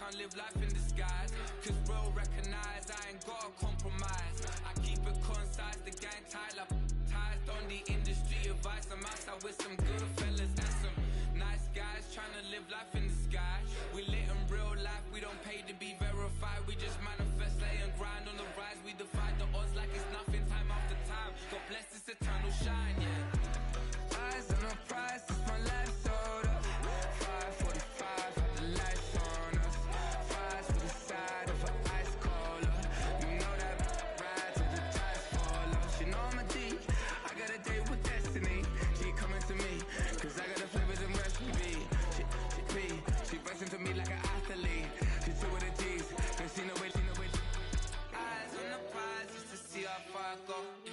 can't live life in disguise. Cause real recognize I ain't gotta compromise. I keep it concise, the gang tight like ties. On the industry advice, I'm outside with some good fellas and some nice guys trying to live life in disguise. We lit in real life, we don't pay to be verified. We just manifest, lay and grind on the rise. We defy the odds like it's nothing, time after time. God bless this eternal shine, yeah. Eyes on the prize, it's my life sold up. 5:45, had the lights on us. Fries with the side of an ice cola. You know that ride till the tires fall off. She know I'm a D, I got a date with destiny. She coming to me, cause I got the flavors and recipe. She bustin' to me like an athlete. She two with the G's, and she know it. Eyes on the prize just to see how far I go. Yeah.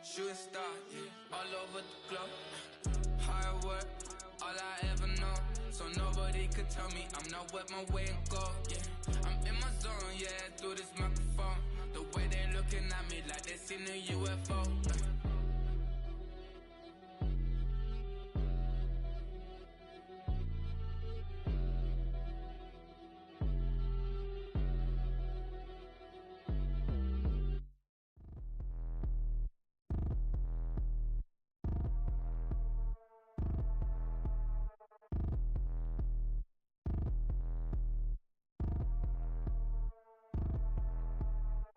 Shooting star, yeah. All over the globe. Hard work, all I ever know. So nobody could tell me I'm not wet my way and go. Yeah, I'm in my zone, yeah, through this microphone. The way they looking at me like they seen a UFO.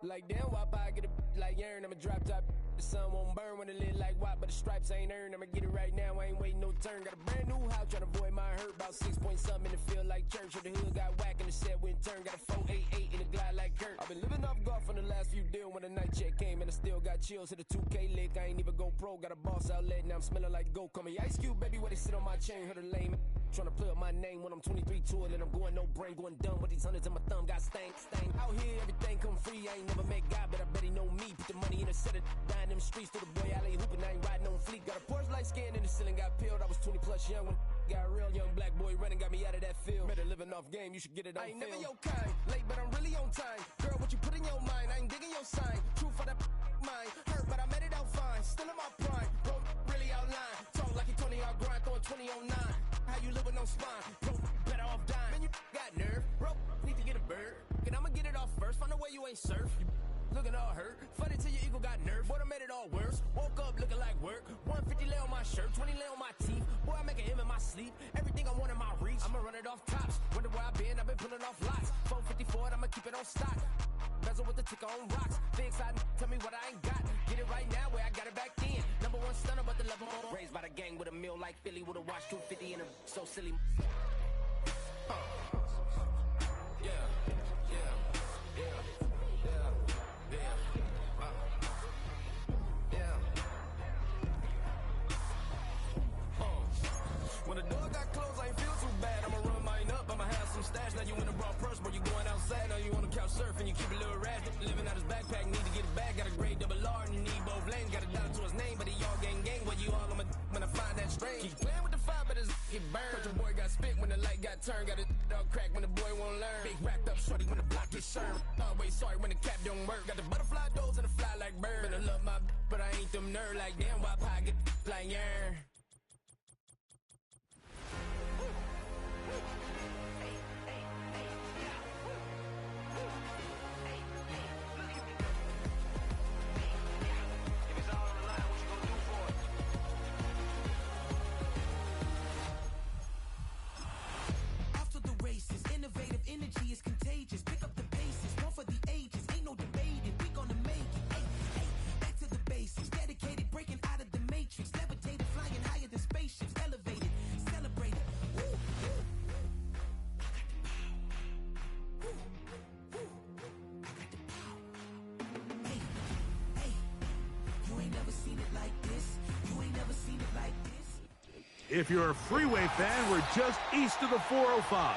Like damn, why I get a like urn? I'ma drop top. The sun won't burn when it lit like white, but the stripes ain't earned. I'ma get it right now, I ain't waiting no turn. Got a brand new house, tryna avoid my hurt. About 6 point something in the field like church. The hood got whack and the set went turn. Got a 488 in the glide like Kurt. I've been living off golf on the last few deals. When the night check came and I still got chills. Hit a 2K lick, I ain't even go pro. Got a boss outlet, now I'm smelling like gold. Call me Ice Cube, baby, where they sit on my chain. Heard a lame tryna play up my name when I'm 23 to it. And I'm going no brain, going dumb with these hundreds in my thumb. Got stank. Out here, everything come free. I ain't never met God, but I bet he know me. Put the money in a set of dying them streets to the boy alley hooping. I ain't riding on fleek. Got a Porsche light scan in the ceiling, got peeled. I was 20 plus young when got real. Young black boy running, got me out of that field. Better living off game, you should get it on film. I ain't never your kind, late but I'm really on time. Girl, what you put in your mind, I ain't digging your sign. True for that mine, hurt but I made it out fine. Still in my prime, bro, really outline. Talk like you 20 out grind, throwing 20 on 9. How you live with no spine, bro, better off dying. Man, you got nerve, bro, need to get a bird. And I'ma get it off first, find a way you ain't surf. You looking all hurt, funny till your ego got nerve. Boy, I made it all worse, woke up looking like work. 150 lay on my shirt, 20 lay on my teeth. Boy, I make an M in my sleep, everything I want in my reach. I'ma run it off tops, wonder where I've been pulling off lots. 454, I'ma keep it on stock. Bezel with the ticker on rocks. Things I tell me what I ain't got. Get it right now where I got it back then. Number one stunner, but the level more. Raised by the gang with a meal like Philly with a watch 250 and a so silly. When the door got closed, I ain't feel too bad. I'ma run mine up, I'ma have some stash. Now you in a broad purse, but you going outside. Now you on the couch surfing, you keep a little rat. Living out his backpack, need to get it back. Got a grade double R and you need both lanes. Got a dollar to his name, but he all gang. Where you all on my when I find that strange. Keep playing with the fire, but his get burned. But your boy got spit when the light got turned. Got it all crack when the boy won't learn. Big wrapped up shorty when the block gets served. Always sorry when the cap don't work. Got the butterfly doors and the fly like bird. And I love my but I ain't them nerd like damn. Why pie get like yarn? Innovative energy is contagious. Pick up the paces, one for the ages. Ain't no debating. We gonna make it. Hey, hey, back to the basics. Dedicated, breaking out of the matrix. Levitated, flying higher than spaceships. Elevated, celebrated. Woo, woo. I got the power. Woo, woo. I got the power. Hey, hey, you ain't never seen it like this. You ain't never seen it like this. If you're a Freeway fan, we're just east of the 405.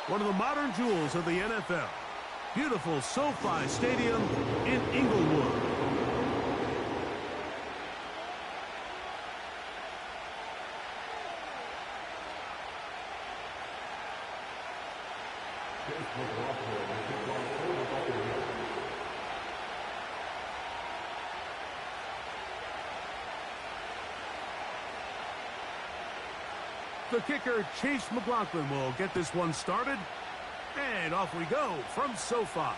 One of the modern jewels of the NFL. Beautiful SoFi Stadium in Inglewood. The kicker, Chase McLaughlin, will get this one started. And off we go from SoFi.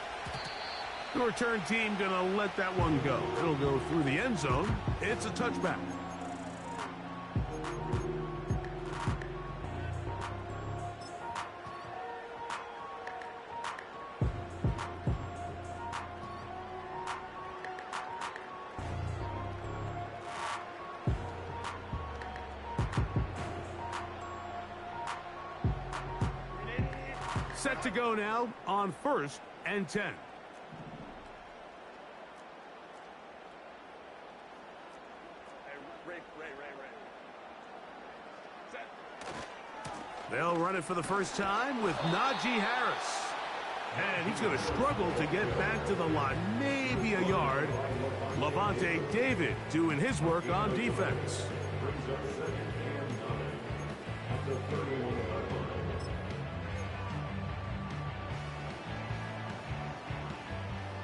The return team going to let that one go. It'll go through the end zone. It's a touchback. Set to go now on 1st and 10. They'll run it for the first time with Najee Harris. And he's going to struggle to get back to the line, maybe a yard. Levante David doing his work on defense.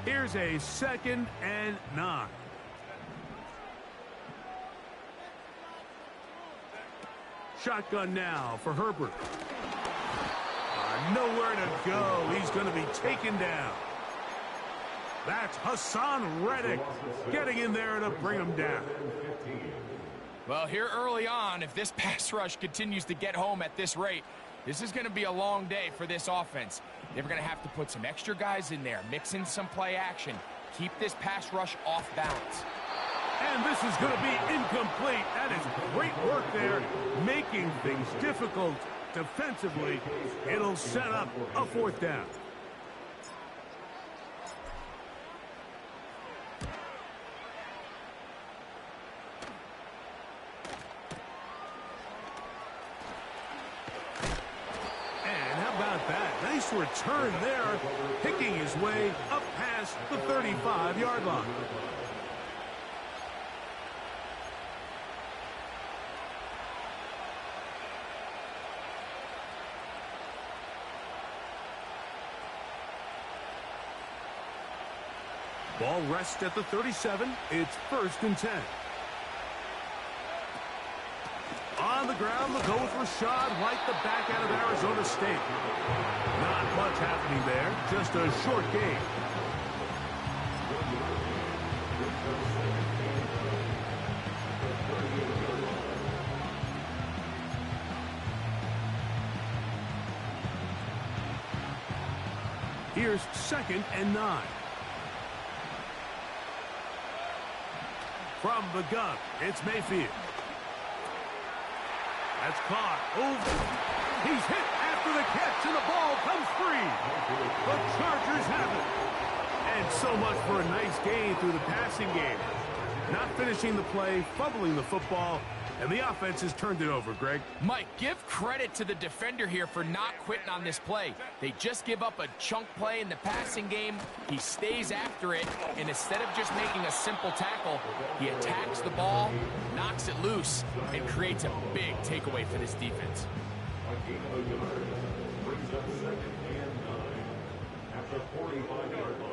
Here's a 2nd and 9. Shotgun now for Herbert. Nowhere to go. He's going to be taken down. That's Hassan Reddick getting in there to bring him down. Well, here early on, if this pass rush continues to get home at this rate, this is going to be a long day for this offense. They're going to have to put some extra guys in there, mix in some play action, keep this pass rush off balance. And this is going to be incomplete. That is great work there, making things difficult defensively. It'll set up a 4th down. And how about that? Nice return there, picking his way up past the 35-yard line. Ball rests at the 37. It's 1st and 10. On the ground, they'll go with Rashad White, the back out of Arizona State. Not much happening there, just a short game. Here's 2nd and 9. From the gun, it's Mayfield. That's caught. Over. He's hit after the catch, and the ball comes free. The Chargers have it. And so much for a nice gain through the passing game. Not finishing the play, fumbling the football, and the offense has turned it over, Greg. Mike, give credit to the defender here for not quitting on this play. They just give up a chunk play in the passing game. He stays after it, and instead of just making a simple tackle, he attacks the ball, knocks it loose, and creates a big takeaway for this defense. Brings up 2nd and 9 at the 45-yard line.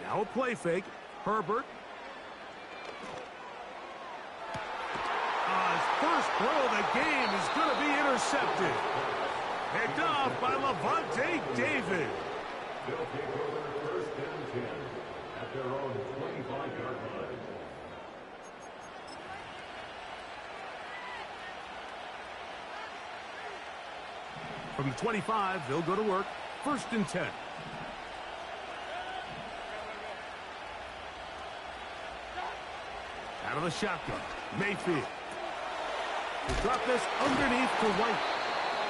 Now a play fake. Herbert. His first throw of the game is going to be intercepted. Picked off by Levante David. They'll take over 1st and 10 at their own 25-yard line. From the 25, they'll go to work. 1st and 10. Out of the shotgun, Mayfield. He'll drop this underneath to White.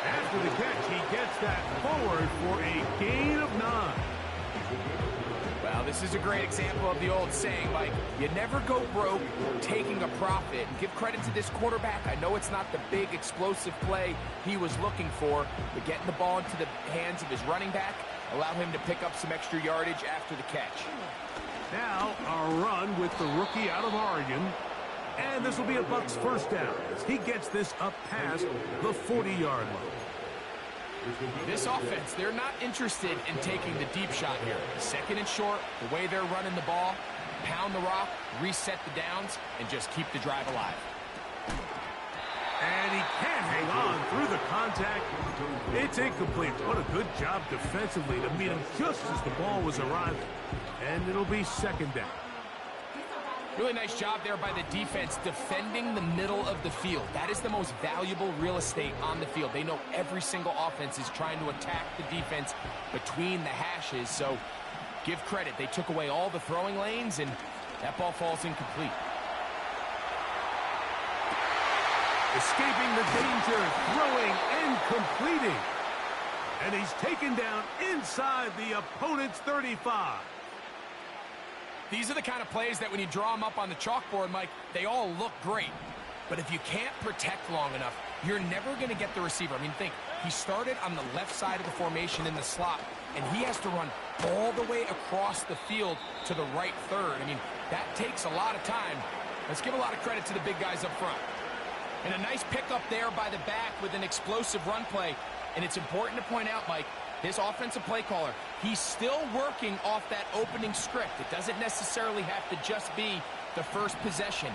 After the catch, he gets that forward for a gain of 9. Well, this is a great example of the old saying, Mike, you never go broke taking a profit. And give credit to this quarterback. I know it's not the big explosive play he was looking for, but getting the ball into the hands of his running back allowed him to pick up some extra yardage after the catch. Now a run with the rookie out of Oregon. And this will be a Bucs 1st down as he gets this up past the 40-yard line. This offense, they're not interested in taking the deep shot here. 2nd and short, the way they're running the ball, pound the rock, reset the downs, and just keep the drive alive. And he can't hang on through the contact. It's incomplete. What a good job defensively to meet him just as the ball was arriving. And it'll be second down. Really nice job there by the defense defending the middle of the field. That is the most valuable real estate on the field. They know every single offense is trying to attack the defense between the hashes. So give credit. They took away all the throwing lanes, and that ball falls incomplete. Escaping the danger, throwing and completing. And he's taken down inside the opponent's 35. These are the kind of plays that when you draw them up on the chalkboard, Mike, they all look great. But if you can't protect long enough, you're never going to get the receiver. I mean, think, he started on the left side of the formation in the slot, and he has to run all the way across the field to the right third. I mean, that takes a lot of time. Let's give a lot of credit to the big guys up front. And a nice pickup there by the back with an explosive run play. And it's important to point out, Mike, this offensive play caller, he's still working off that opening script. It doesn't necessarily have to just be the first possession.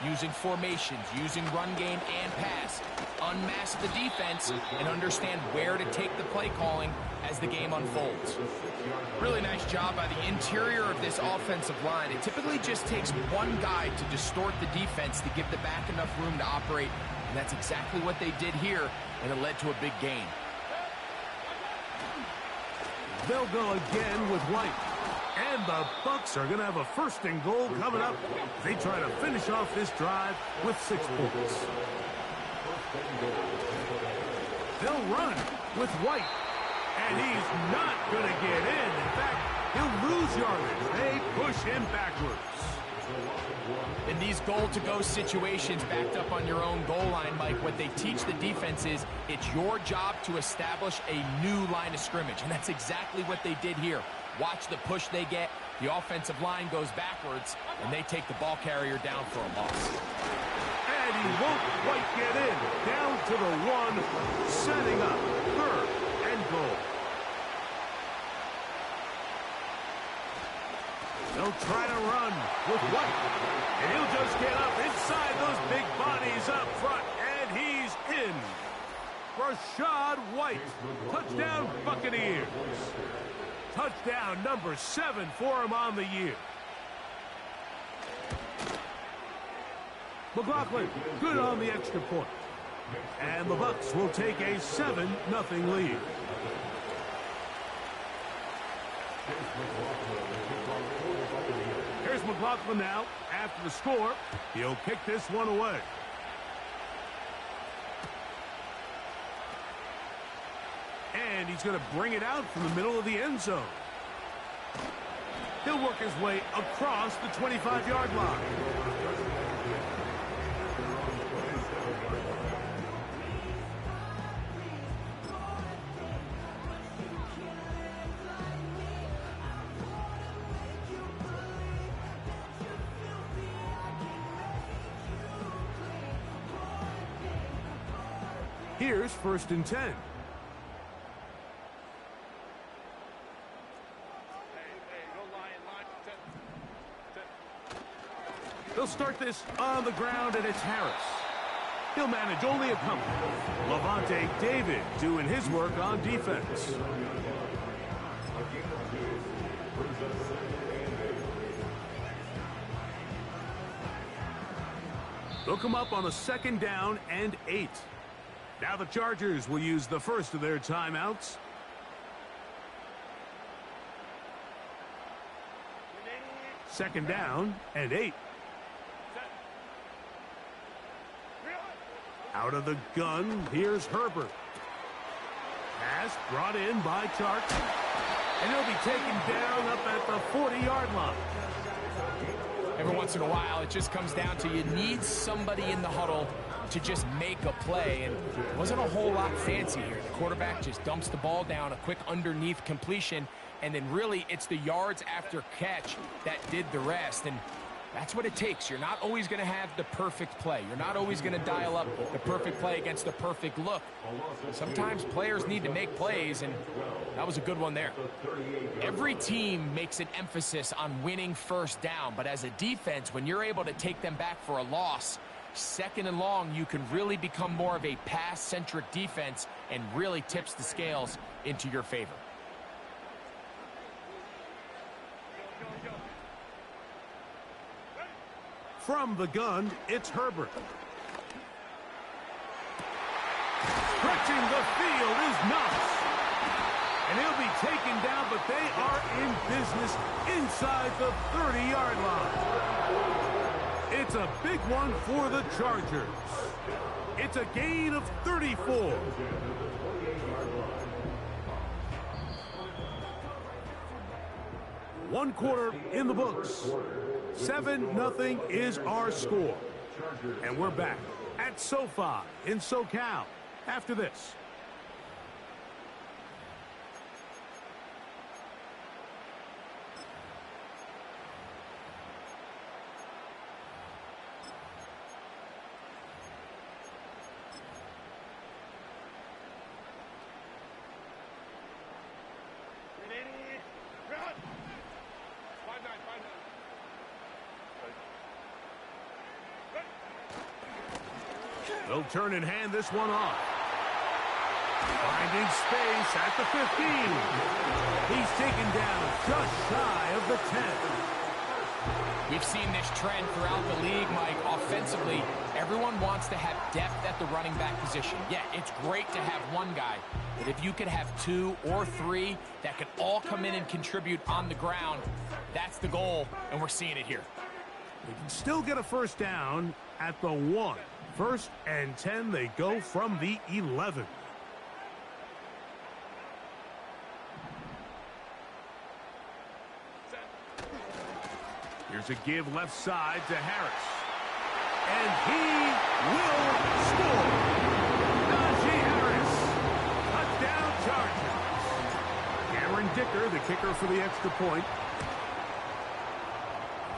Using formations, using run game and pass. Unmask the defense and understand where to take the play calling as the game unfolds. Really nice job by the interior of this offensive line. It typically just takes one guy to distort the defense to give the back enough room to operate, and that's exactly what they did here, and it led to a big gain. They'll go again with White. And the Bucs are going to have a first and goal coming up. They try to finish off this drive with 6 points. They'll run with White. And he's not going to get in. In fact, he'll lose yardage. They push him backwards. In these goal-to-go situations backed up on your own goal line, Mike, what they teach the defense is it's your job to establish a new line of scrimmage, and that's exactly what they did here. Watch the push they get. The offensive line goes backwards, and they take the ball carrier down for a loss. And he won't quite get in. Down to the 1, setting up 3rd and goal. They'll try to run with White. And he'll just get up inside those big bodies up front. And he's in. Rashad White. Touchdown Buccaneers. Touchdown number 7 for him on the year. McLaughlin, good on the extra point. And the Bucs will take a 7-0 lead. Here's McLaughlin now. After the score, he'll kick this one away. And he's going to bring it out from the middle of the end zone. He'll work his way across the 25-yard line. Here's 1st and 10. They'll start this on the ground, and it's Harris. He'll manage only a couple. Levante David doing his work on defense. They'll come up on a 2nd down and 8. Now the Chargers will use the first of their timeouts. Second down and 8. Out of the gun, here's Herbert. Pass brought in by Chark. And he'll be taken down up at the 40-yard line. Every once in a while, it just comes down to you need somebody in the huddle to just make a play, and it wasn't a whole lot fancy here. The quarterback just dumps the ball down, a quick underneath completion, and then really it's the yards after catch that did the rest, and that's what it takes. You're not always going to have the perfect play. You're not always going to dial up the perfect play against the perfect look. Sometimes players need to make plays, and that was a good one there. Every team makes an emphasis on winning first down, but as a defense, when you're able to take them back for a loss, second and long, you can really become more of a pass-centric defense and really tips the scales into your favor. From the gun, it's Herbert. Stretching the field is Knox. And he'll be taken down, but they are in business inside the 30-yard line. It's a big one for the Chargers. It's a gain of 34. One quarter in the books. 7-0 is our score. And we're back at SoFi in SoCal after this. They'll turn and hand this one off. Finding space at the 15. He's taken down just shy of the 10. We've seen this trend throughout the league, Mike. Offensively, everyone wants to have depth at the running back position. Yeah, it's great to have one guy, but if you could have 2 or 3 that could all come in and contribute on the ground, that's the goal, and we're seeing it here. They can still get a first down at the 1. 1st and 10, they go from the 11. Here's a give left side to Harris. And he will score. Najee Harris. Touchdown Chargers. Cameron Dicker, the kicker for the extra point.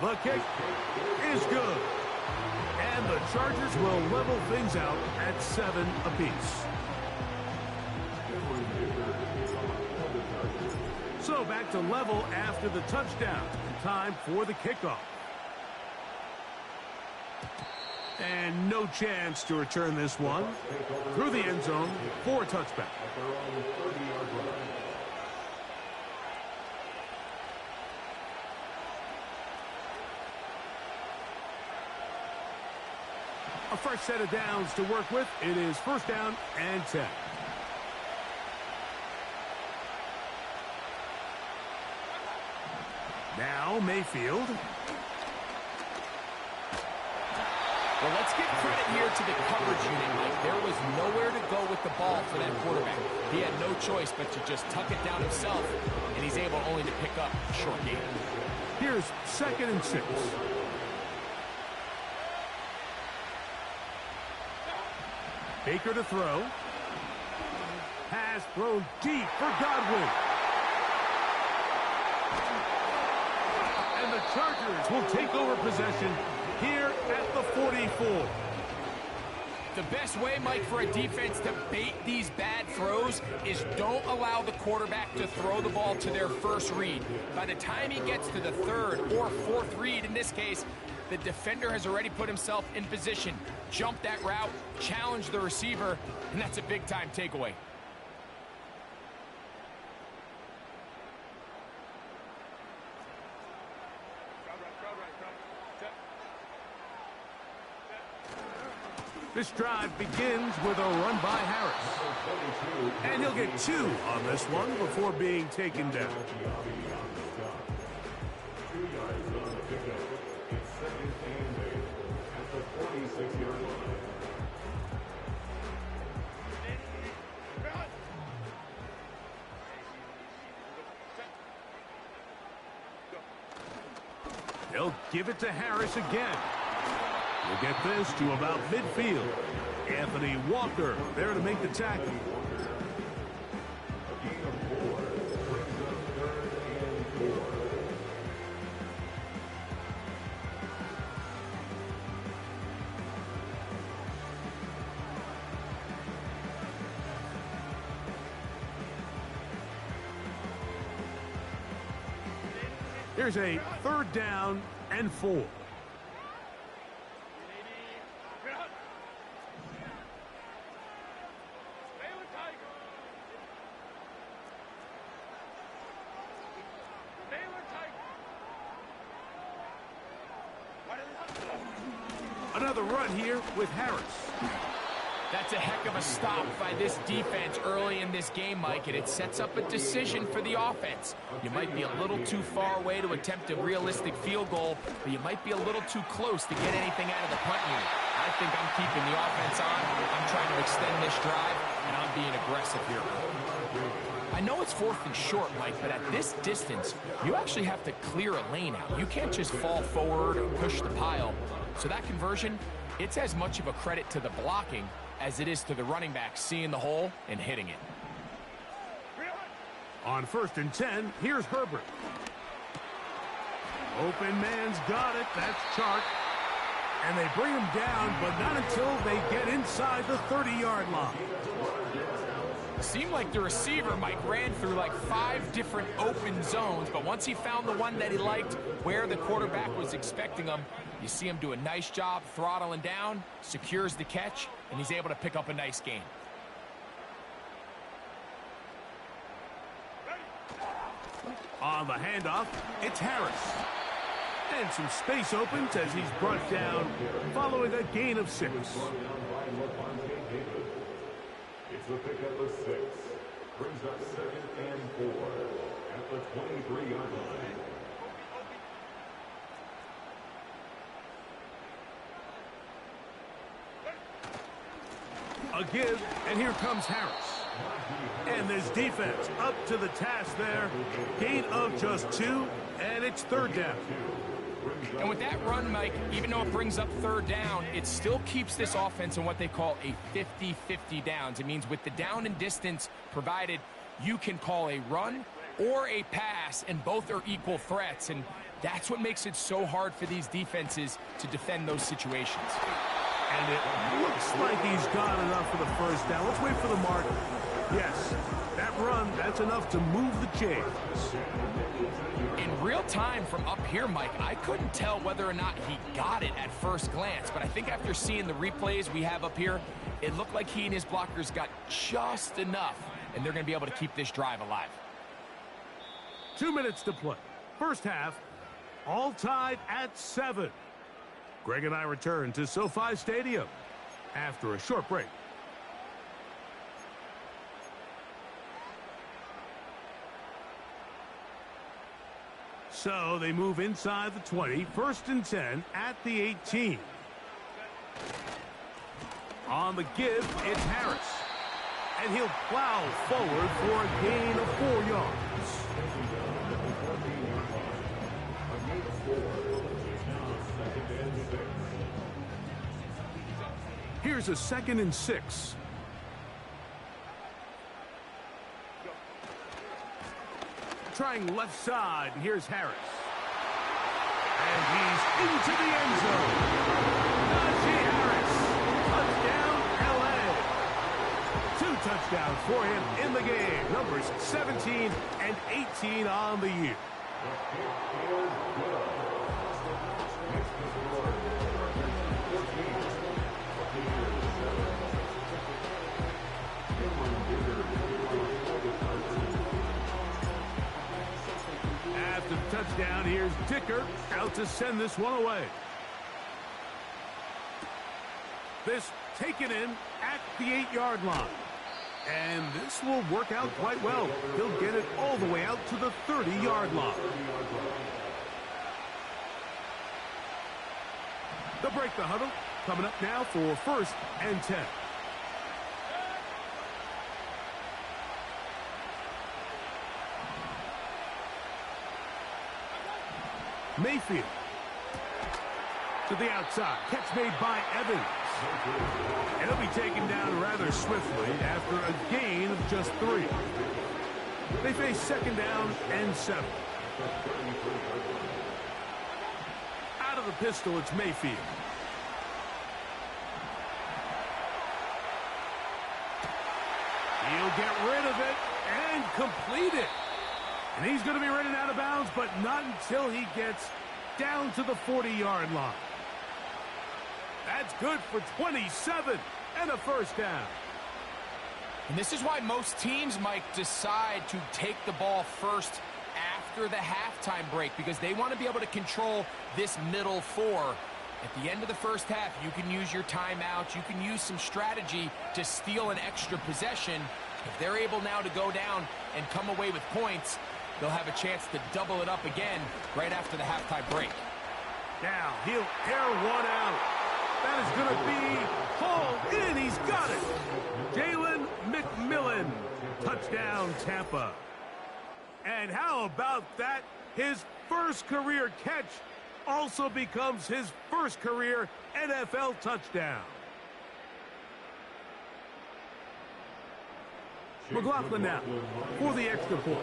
The kick is good. And the Chargers will level things out at 7 apiece. So back to level after the touchdown. Time for the kickoff. And no chance to return this one. Through the end zone for a touchback. A fresh set of downs to work with. It is 1st down and 10. Now Mayfield. Well, let's give credit here to the coverage unit, Mike. There was nowhere to go with the ball for that quarterback. He had no choice but to just tuck it down himself, and he's able only to pick up a short gain. Here's 2nd and 6. Baker to throw. Pass thrown deep for Godwin. And the Chargers will take over possession here at the 44. The best way, Mike, for a defense to bait these bad throws is don't allow the quarterback to throw the ball to their first read. By the time he gets to the 3rd or 4th read, in this case, the defender has already put himself in position. Jump that route, challenge the receiver, and that's a big-time takeaway. This drive begins with a run by Harris. And he'll get 2 on this one before being taken down. They'll give it to Harris again. We'll get this to about midfield. Anthony Walker there to make the tackle. Here's a 3rd down and 4. the run here with Harris. That's a heck of a stop by this defense early in this game, Mike, and it sets up a decision for the offense. You might be a little too far away to attempt a realistic field goal, but you might be a little too close to get anything out of the punt unit. I think I'm keeping the offense on. I'm trying to extend this drive, and I'm being aggressive here. I know it's 4th and short, Mike, but at this distance, you actually have to clear a lane out. You can't just fall forward or push the pile. So that conversion, it's as much of a credit to the blocking as it is to the running back seeing the hole and hitting it. On 1st and 10, here's Herbert. Open man's got it. That's Chark. And they bring him down, but not until they get inside the 30-yard line. Seemed like the receiver, Mike, ran through like 5 different open zones, but once he found the one that he liked, where the quarterback was expecting him, you see him do a nice job throttling down, secures the catch, and he's able to pick up a nice gain. On the handoff, it's Harris. And some space opens as he's brought down following a gain of 6. It's the pick at the 6. Brings up 2nd and 4 at the 23-yard line. A give, and here comes Harris. And this defense up to the task there. Gain of just 2, and it's 3rd down. And with that run, Mike, even though it brings up 3rd down, it still keeps this offense in what they call a 50-50 downs. It means with the down and distance provided, you can call a run or a pass, and both are equal threats. And that's what makes it so hard for these defenses to defend those situations. And it looks like he's got enough for the 1st down. Let's wait for the mark. Yes, that run, that's enough to move the chains. In real time from up here, Mike, I couldn't tell whether or not he got it at first glance, but I think after seeing the replays we have up here, it looked like he and his blockers got just enough, and they're going to be able to keep this drive alive. 2 minutes to play. 1st half, all tied at 7. Greg and I return to SoFi Stadium after a short break. So they move inside the 20, 1st and 10 at the 18. On the give, it's Harris. And he'll plow forward for a gain of 4 yards. Here's a 2nd and 6. Trying left side, and here's Harris. And he's into the end zone. Najee Harris, touchdown, L.A. 2 touchdowns for him in the game. Numbers 17 and 18 on the year. After the touchdown, here's Dicker out to send this one away. This taken in at the 8-yard line. And this will work out quite well. He'll get it all the way out to the 30-yard line. They'll break the huddle. Coming up now for 1st and 10. Mayfield to the outside. Catch made by Evans. And he'll be taken down rather swiftly after a gain of just 3. They face 2nd down and 7. Out of the pistol, it's Mayfield. He'll get rid of it and complete it. And he's going to be running out of bounds, but not until he gets down to the 40-yard line. That's good for 27 and a 1st down. And this is why most teams might decide to take the ball first after the halftime break, because they want to be able to control this middle 4. At the end of the first half, you can use your timeouts. You can use some strategy to steal an extra possession. If they're able now to go down and come away with points, they'll have a chance to double it up again right after the halftime break. Now he'll air one out. That is going to be hauled in. He's got it. Jalen McMillan. Touchdown, Tampa. And how about that? His first career catch also becomes his first career NFL touchdown. McLaughlin now for the extra point.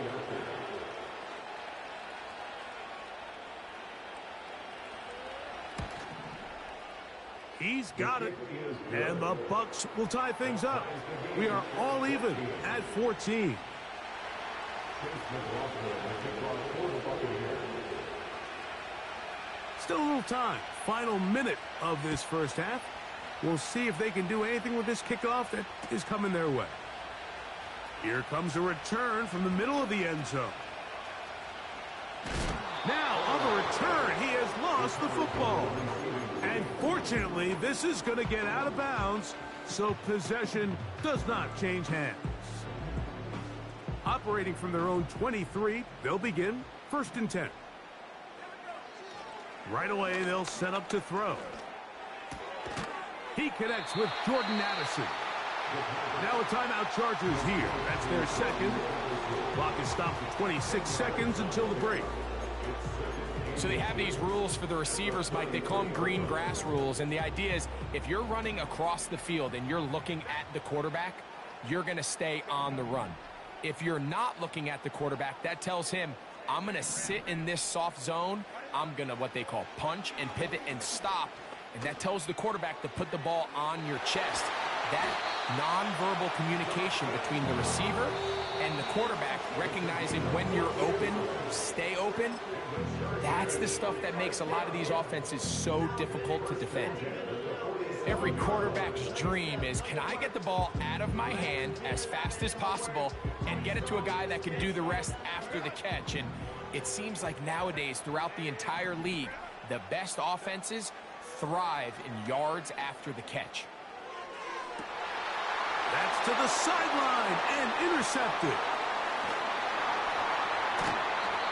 He's got it. And the Bucs will tie things up. We are all even at 14. Still a little time. Final minute of this first half. We'll see if they can do anything with this kickoff that is coming their way. Here comes a return from the middle of the end zone. Now, on the return, he has lost the football. And fortunately, this is going to get out of bounds, so possession does not change hands. Operating from their own 23, they'll begin 1st and 10. Right away, they'll set up to throw. He connects with Jordan Addison. Now a timeout Chargers here. That's their second. Clock is stopped for 26 seconds until the break. So they have these rules for the receivers, Mike. They call them green grass rules. And the idea is if you're running across the field and you're looking at the quarterback, you're going to stay on the run. If you're not looking at the quarterback, that tells him, I'm going to sit in this soft zone. I'm going to what they call punch and pivot and stop. And that tells the quarterback to put the ball on your chest. That nonverbal communication between the receiver and the quarterback, recognizing when you're open, stay open, that's the stuff that makes a lot of these offenses so difficult to defend. Every quarterback's dream is, can I get the ball out of my hand as fast as possible and get it to a guy that can do the rest after the catch? And it seems like nowadays, throughout the entire league, the best offenses thrive in yards after the catch. That's to the sideline and intercepted.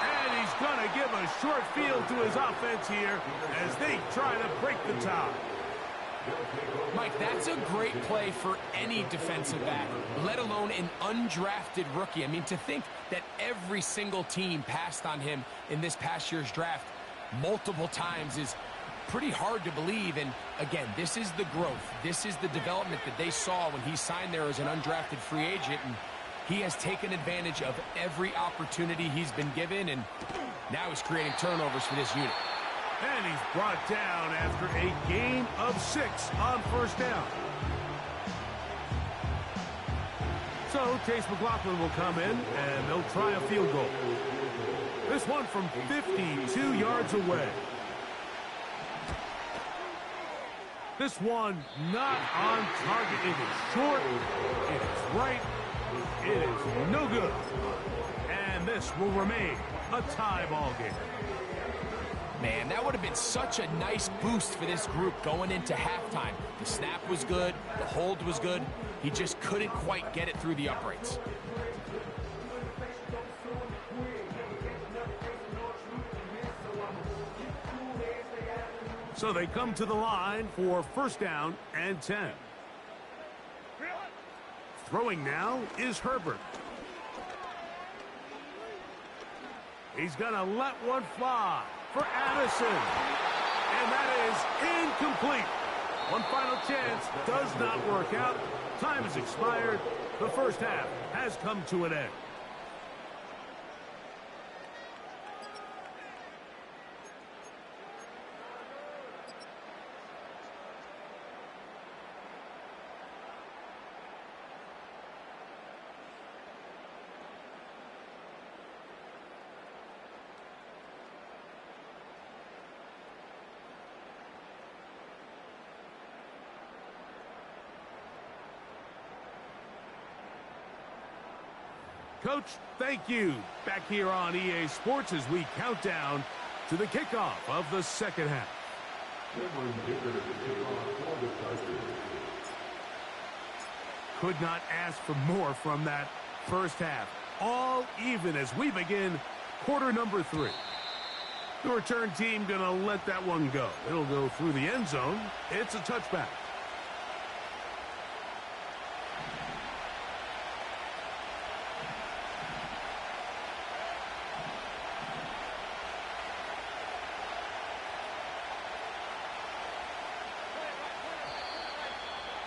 And he's going to give a short field to his offense here as they try to break the tie. Mike, that's a great play for any defensive back, let alone an undrafted rookie. I mean, to think that every single team passed on him in this past year's draft multiple times is pretty hard to believe. And again, this is the growth. This is the development that they saw when he signed there as an undrafted free agent. And he has taken advantage of every opportunity he's been given. And now he's creating turnovers for this unit. And he's brought down after a gain of 6 on first down. So Chase McLaughlin will come in, and they'll try a field goal. This one from 52 yards away. This one not on target. It is short. It is right. It is no good. And this will remain a tie ball game. Man, that would have been such a nice boost for this group going into halftime. The snap was good. The hold was good. He just couldn't quite get it through the uprights. So they come to the line for 1st down and 10. Throwing now is Herbert. He's going to let one fly for Addison. And that is incomplete. One final chance does not work out. Time has expired. The first half has come to an end. Coach, thank you. Back here on EA Sports as we count down to the kickoff of the second half. Could not ask for more from that first half. All even as we begin quarter number 3. The return team going to let that one go. It'll go through the end zone. It's a touchback.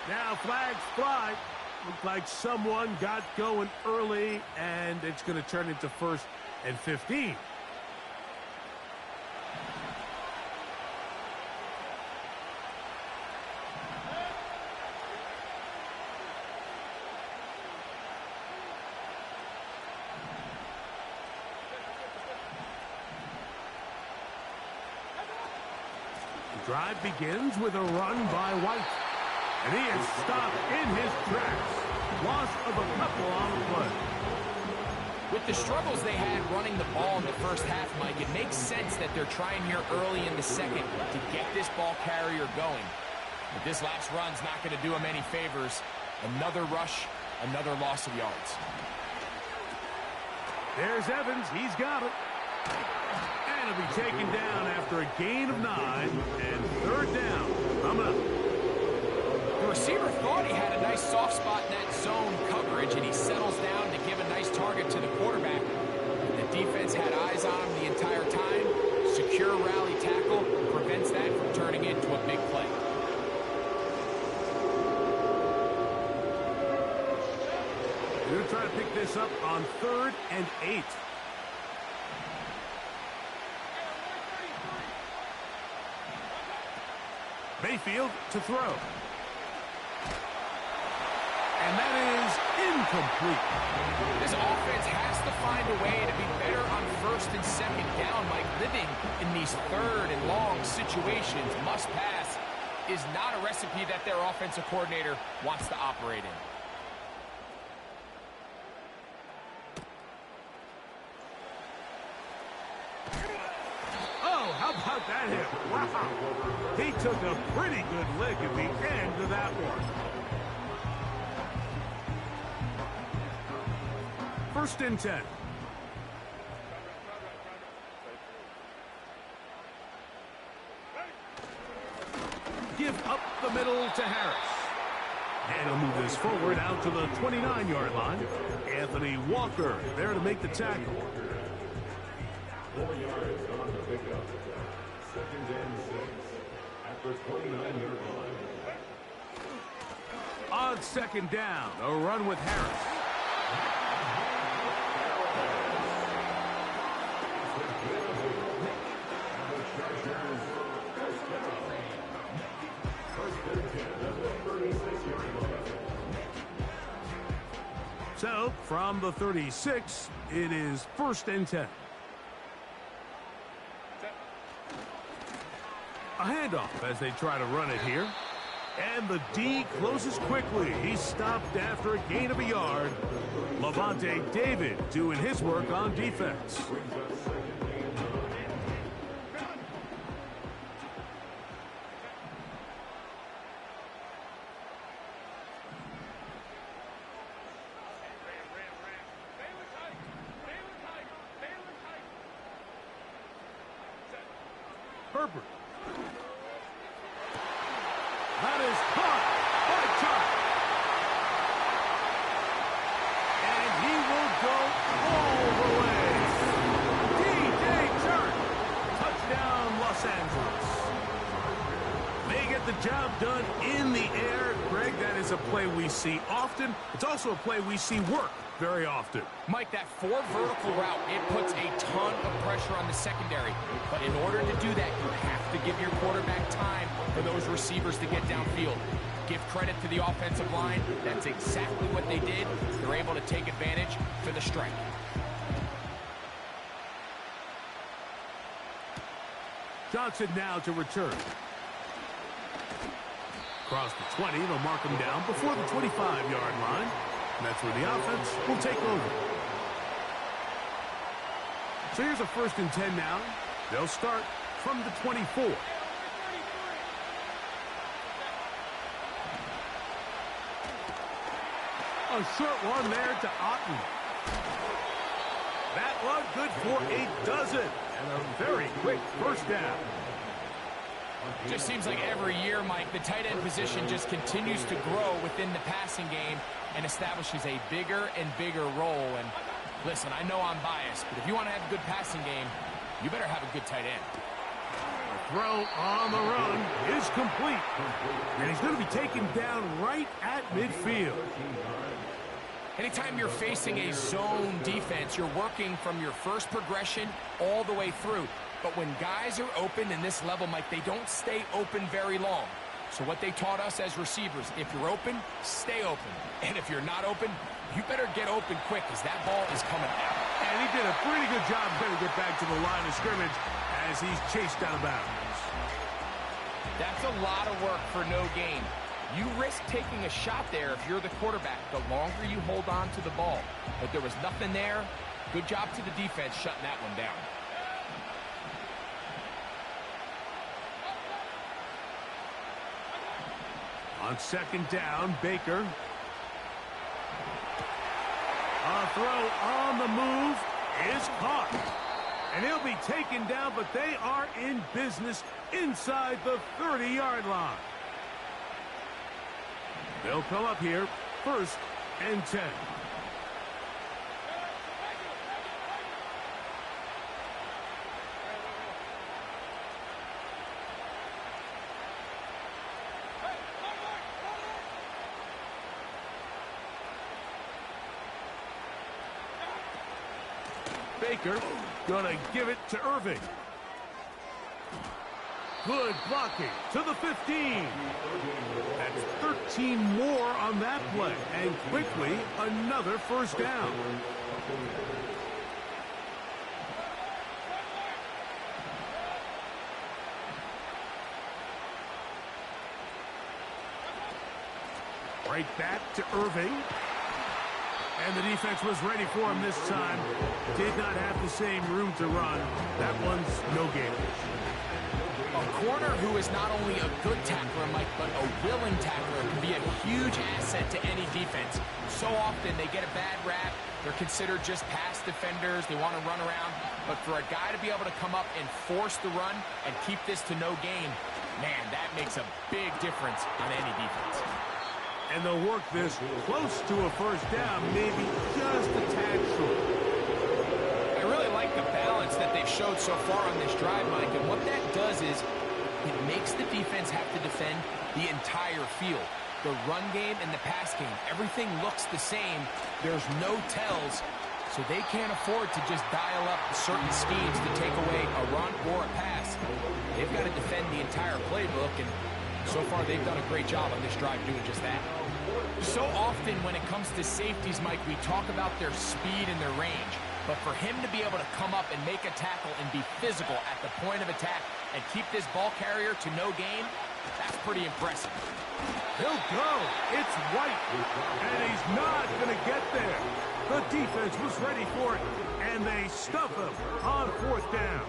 Now flags fly. Looked like someone got going early, and it's going to turn into 1st and 15. The drive begins with a run by White. And he is stopped in his tracks. Loss of a couple on the play. With the struggles they had running the ball in the first half, Mike, it makes sense that they're trying here early in the second to get this ball carrier going. But this last run's not going to do him any favors. Another rush, another loss of yards. There's Evans. He's got it. And he'll be taken down after a gain of 9 and 3rd down. Coming up. The receiver thought he had a nice soft spot in that zone coverage, and he settles down to give a nice target to the quarterback. The defense had eyes on him the entire time. Secure rally tackle prevents that from turning into a big play. They're going to try to pick this up on 3rd and 8. Mayfield to throw. And that is incomplete. This offense has to find a way to be better on 1st and 2nd down. Like, living in these 3rd and long situations, must pass, is not a recipe that their offensive coordinator wants to operate in. Oh, how about that hit? Wow. He took a pretty good lick at the end of that one. 1st and 10. Give up the middle to Harris. And he'll move this forward out to the 29-yard line. Anthony Walker there to make the tackle. 4 yards on the pickup. 2nd and 6 at the 29-yard line. On 2nd down, a run with Harris. So, from the 36, it is 1st and 10. A handoff as they try to run it here. And the D closes quickly. He's stopped after a gain of a yard. Levante David doing his work on defense. Herbert. That is caught by Chuck. And he will go all the way. D.J. Chark. Touchdown, Los Angeles. They get the job done in the air. Greg, that is a play we see often. It's also a play we see work very often. Mike, that 4 vertical route, it puts a ton of pressure on the secondary. But in order to do that, you have to give your quarterback time for those receivers to get downfield. Give credit to the offensive line. That's exactly what they did. They're able to take advantage for the strike. Johnson now to return. Across the 20, they'll mark him down before the 25-yard line. And that's where the offense will take over. So here's a 1st and 10 now. They'll start from the 24. A short one there to Otten. That one good for a dozen. And a very quick first down. Just seems like every year, Mike, the tight end position just continues to grow within the passing game and establishes a bigger and bigger role. And listen, I know I'm biased, but if you want to have a good passing game, you better have a good tight end. Throw on the run is complete. And he's going to be taken down right at midfield. Anytime you're facing a zone defense, you're working from your first progression all the way through. But when guys are open in this level, Mike, they don't stay open very long. So what they taught us as receivers, if you're open, stay open. And if you're not open, you better get open quick because that ball is coming out. And he did a pretty good job trying to get back to the line of scrimmage as he's chased out of bounds. That's a lot of work for no gain. You risk taking a shot there if you're the quarterback the longer you hold on to the ball. But there was nothing there. Good job to the defense shutting that one down. On second down, Baker. A throw on the move is caught. And he'll be taken down, but they are in business inside the 30-yard line. They'll come up here, 1st and 10. Baker gonna give it to Irving. Good blocking to the 15. That's 13 more on that play. And quickly, another first down. Right back to Irving. And the defense was ready for him this time. Did not have the same room to run. That one's no gain. A corner who is not only a good tackler, Mike, but a willing tackler can be a huge asset to any defense. So often they get a bad rap. They're considered just pass defenders. They want to run around. But for a guy to be able to come up and force the run and keep this to no gain, man, that makes a big difference on any defense. And they'll work this close to a first down, maybe just a tad short. I really like the balance that they've showed so far on this drive, Mike, and what that does is it makes the defense have to defend the entire field. The run game and the pass game, everything looks the same. There's no tells, so they can't afford to just dial up certain schemes to take away a run or a pass. They've got to defend the entire playbook, and so far they've done a great job on this drive doing just that. So often when it comes to safeties, Mike, we talk about their speed and their range. But for him to be able to come up and make a tackle and be physical at the point of attack and keep this ball carrier to no gain, that's pretty impressive. He'll go. It's White. And he's not going to get there. The defense was ready for it, and they stuff him on 4th down.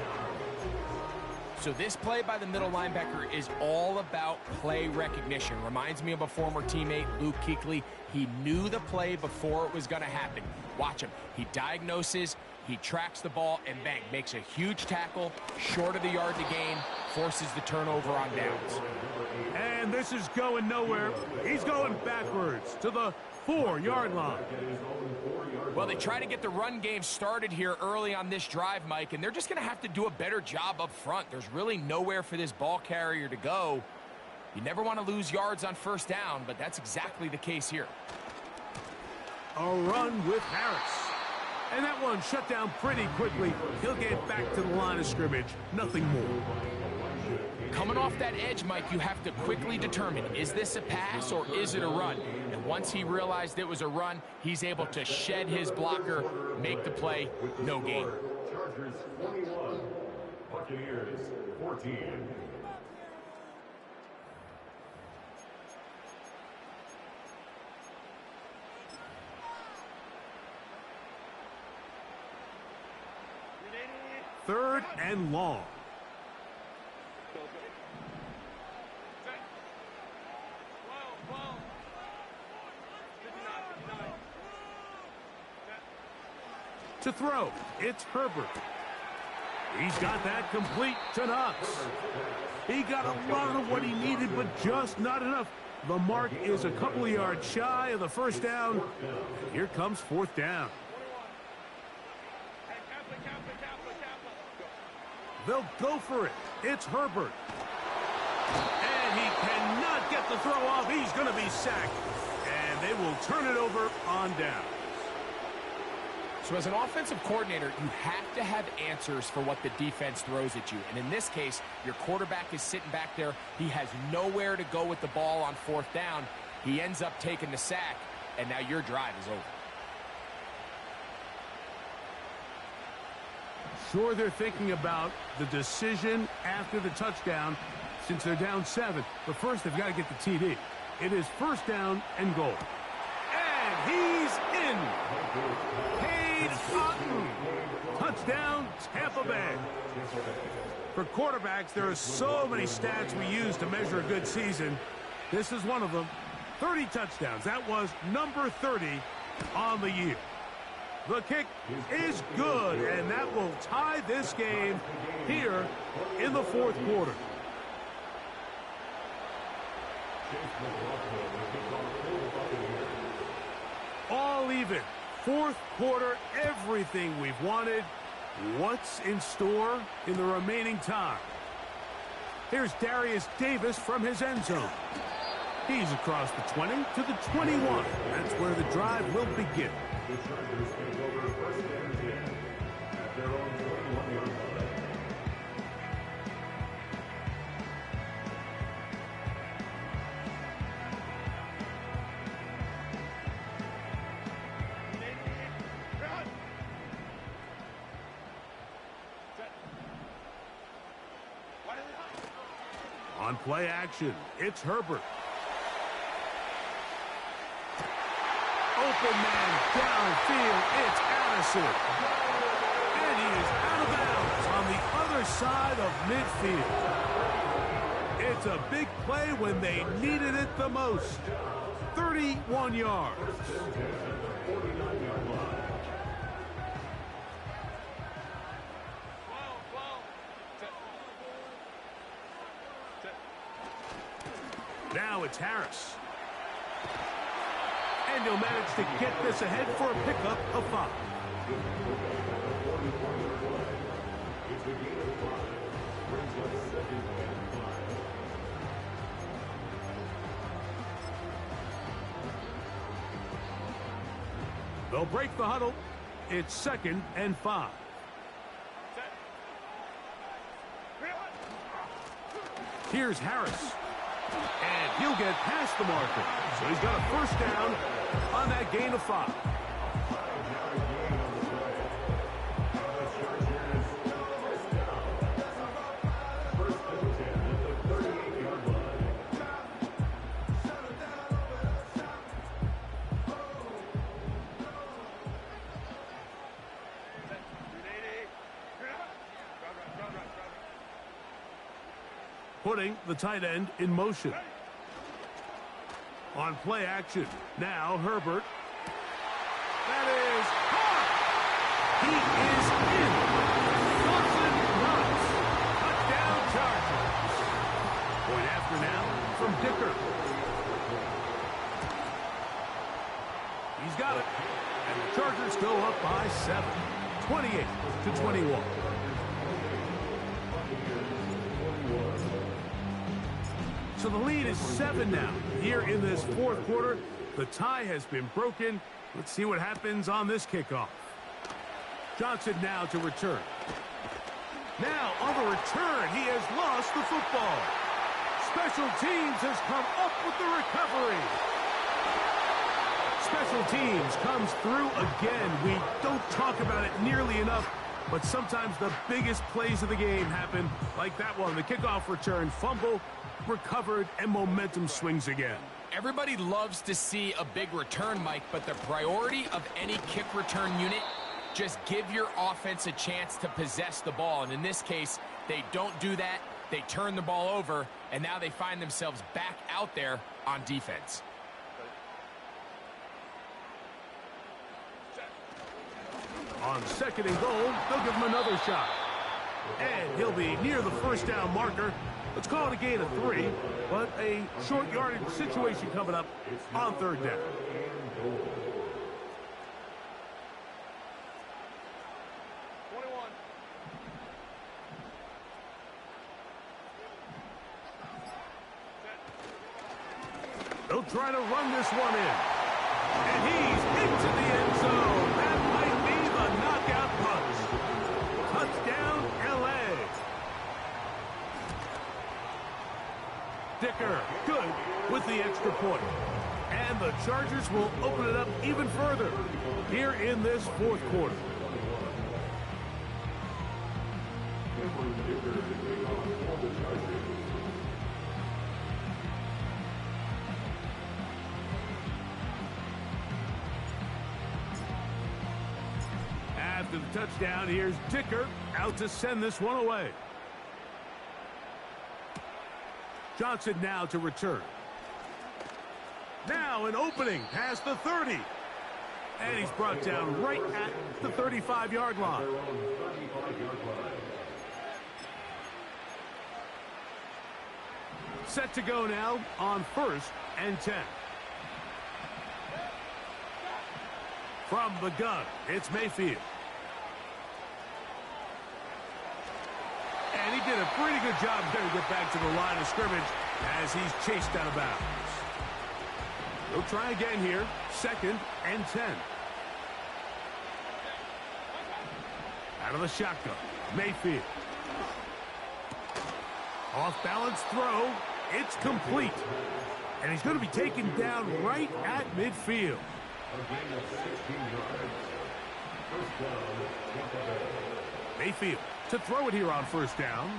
So this play by the middle linebacker is all about play recognition. Reminds me of a former teammate, Luke Kuechly. He knew the play before it was going to happen. Watch him. He diagnoses, he tracks the ball, and bang, makes a huge tackle, short of the yard to gain, forces the turnover on downs. And this is going nowhere. He's going backwards to the 4-yard line. Well, they try to get the run game started here early on this drive, Mike, and they're just going to have to do a better job up front. There's really nowhere for this ball carrier to go. You never want to lose yards on first down, but that's exactly the case here. A run with Harris. And that one shut down pretty quickly. He'll get back to the line of scrimmage. Nothing more. Coming off that edge, Mike, you have to quickly determine, is this a pass or is it a run? And once he realized it was a run, he's able to shed his blocker, make the play, no gain. Chargers 21, Buccaneers 14. Third and long. To throw, it's Herbert. He's got that complete to Knox. He got a lot of what he needed, but just not enough. The mark is a couple of yards shy of the first down. Here comes fourth down. They'll go for it. It's Herbert. And he cannot get the throw off. He's going to be sacked. And they will turn it over on down. So as an offensive coordinator, you have to have answers for what the defense throws at you. And in this case, your quarterback is sitting back there. He has nowhere to go with the ball on fourth down. He ends up taking the sack, and now your drive is over. Sure, they're thinking about the decision after the touchdown since they're down 7. But first, they've got to get the TD. It is first down and goal. And he's in. Touchdown, Tampa Bay. For quarterbacks, there are so many stats we use to measure a good season. This is one of them. 30 touchdowns. That was number 30 on the year. The kick is good, and that will tie this game here in the fourth quarter. All even. Fourth quarter, everything we've wanted. What's in store in the remaining time? Here's Darius Davis from his end zone. He's across the 20 to the 21. That's where the drive will begin. The Chargers take over first and 10 at their own 21-yard line. On play action, it's Herbert. Open man downfield, it's Addison. And he is out of bounds on the other side of midfield. It's a big play when they needed it the most. 31 yards. Now it's Harris. And he'll manage to get this ahead for a pickup of 5. They'll break the huddle. It's 2nd and 5. Here's Harris. And he'll get past the marker. So he's got a first down on that gain of 5. Putting the tight end in motion. On play action, now Herbert. That is caught. He is in. Dawson Knox. Touchdown Chargers. Point after now from Dicker. He's got it. And the Chargers go up by 7. 28-21. So the lead is 7 now. Here in this fourth quarter, the tie has been broken. Let's see what happens on this kickoff. Johnson now to return. Now on the return, he has lost the football. Special teams has come up with the recovery. Special teams comes through again. We don't talk about it nearly enough, but sometimes the biggest plays of the game happen like that one. The kickoff return, fumble, recovered, and momentum swings again. Everybody loves to see a big return, Mike, but the priority of any kick return unit, just give your offense a chance to possess the ball. And in this case, they don't do that. They turn the ball over, and now they find themselves back out there on defense. On on 2nd and goal, they'll give him another shot. And he'll be near the first down marker. Let's call it a gain of 3, but a short yardage situation coming up on 3rd down. They'll try to run this one in. And he's into the end zone. That might be the knockout punch. Touchdown, L.A. Dicker, good with the extra point. And the Chargers will open it up even further here in this 4th quarter. After the touchdown, here's Dicker out to send this one away. Johnson now to return. Now an opening past the 30. And he's brought down right at the 35-yard line. Set to go now on 1st and 10. From the gun, it's Mayfield. And he did a pretty good job there to get back to the line of scrimmage as he's chased out of bounds. He'll try again here, 2nd and 10. Out of the shotgun, Mayfield. Off-balance throw, it's complete. And he's going to be taken down right at midfield. Mayfield to throw it here on 1st down.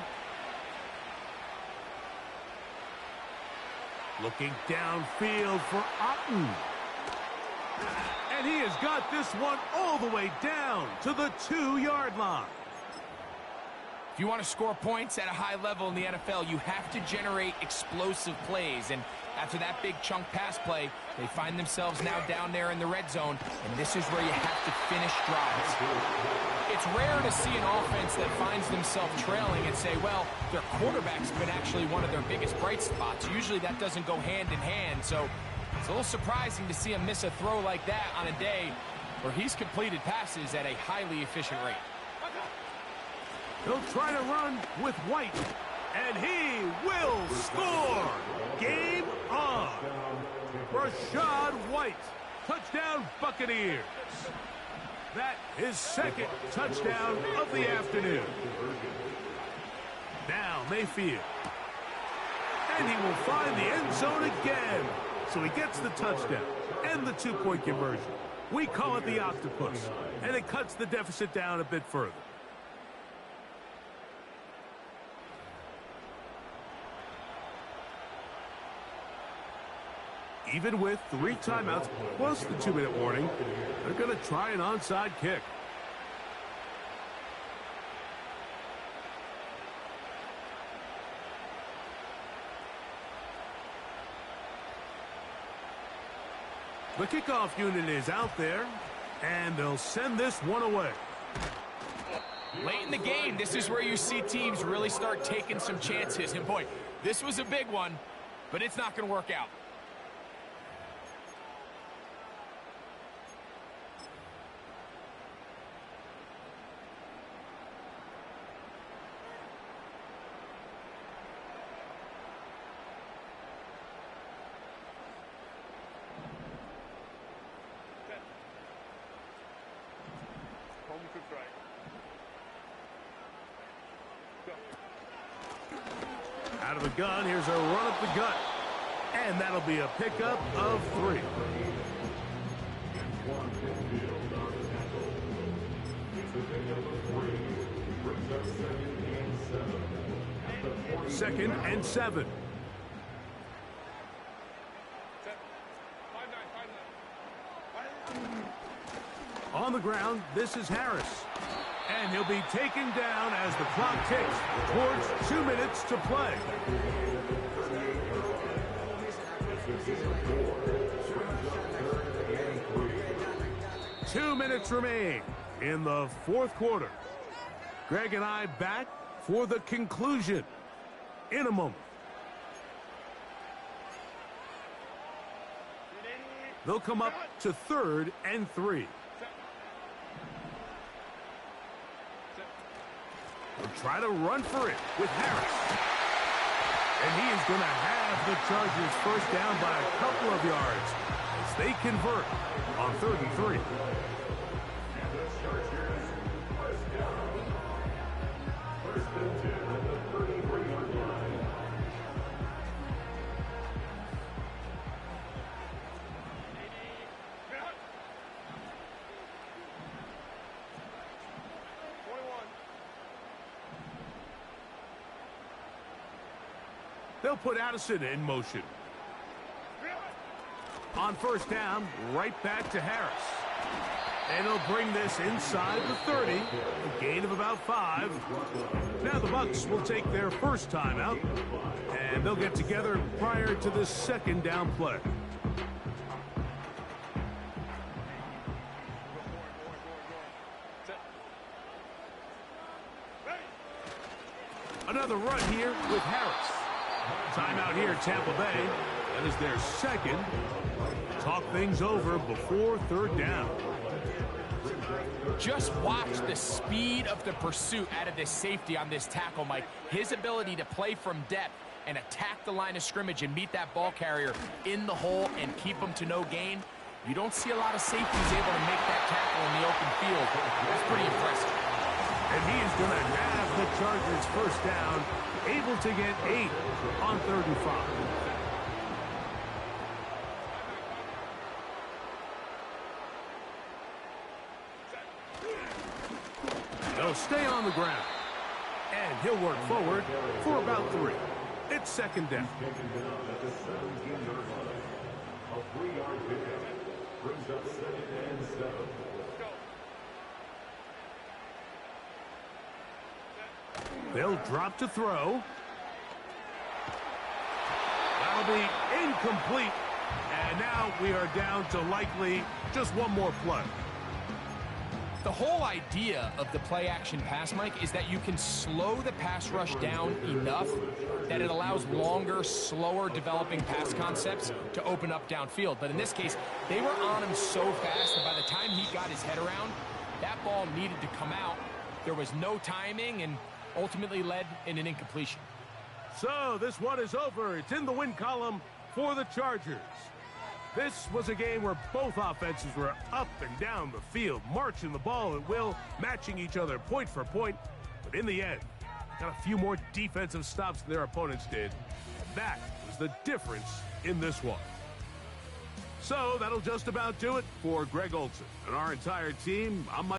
Looking downfield for Otten. And he has got this one all the way down to the 2-yard line. If you want to score points at a high level in the NFL, you have to generate explosive plays. And after that big chunk pass play, they find themselves now down there in the red zone, and this is where you have to finish drives. It's rare to see an offense that finds themselves trailing and say, well, their quarterback's been actually one of their biggest bright spots. Usually that doesn't go hand in hand, so it's a little surprising to see him miss a throw like that on a day where he's completed passes at a highly efficient rate. He'll try to run with White, and he will score. Game on. Rashad White, touchdown Buccaneers. That is 2nd touchdown of the afternoon. Now Mayfield. And he will find the end zone again. So he gets the touchdown and the 2-point conversion. We call it the octopus, and it cuts the deficit down a bit further. Even with 3 timeouts plus the 2-minute warning, they're going to try an onside kick. The kickoff unit is out there, and they'll send this one away. Late in the game, this is where you see teams really start taking some chances. And boy, this was a big one, but it's not going to work out. Out of the gun, here's a run up the gut. And that'll be a pickup of 3. Second and 7. On the ground, this is Harris. And he'll be taken down as the clock ticks towards 2 minutes to play. Two minutes remain. in the fourth quarter. Greg and I back for the conclusion in a moment. They'll come up to 3rd and 3. They'll try to run for it with Harris. And he is going to have the Chargers first down by a couple of yards as they convert on 3rd and 3. They'll put Addison in motion. On first down, right back to Harris. And he'll bring this inside the 30, a gain of about 5. Now the Bucs will take their first timeout, and they'll get together prior to the second down play. Another run here with Harris. Timeout here, Tampa Bay. That is their second. Talk things over before 3rd down. Just watch the speed of the pursuit out of this safety on this tackle, Mike. His ability to play from depth and attack the line of scrimmage and meet that ball carrier in the hole and keep him to no gain. You don't see a lot of safeties able to make that tackle in the open field. That's pretty impressive. And he is going to have the Chargers first down, able to get 8 on 3rd and 5. They'll stay on the ground. And he'll work forward for about 3. It's 2nd down. A 3-yard pickup brings up 2nd and 7. They'll drop to throw. That'll be incomplete. And now we are down to likely just one more play. The whole idea of the play-action pass, Mike, is that you can slow the pass rush down enough that it allows longer, slower developing pass concepts to open up downfield. But in this case, they were on him so fast that by the time he got his head around, that ball needed to come out. There was no timing and ultimately led in an incompletion. So this one is over. It's in the win column for the Chargers. This was a game where both offenses were up and down the field, marching the ball at will, matching each other point for point. But in the end, got a few more defensive stops than their opponents did. And that was the difference in this one. So that'll just about do it for Greg Olsen and our entire team. I'm Mike.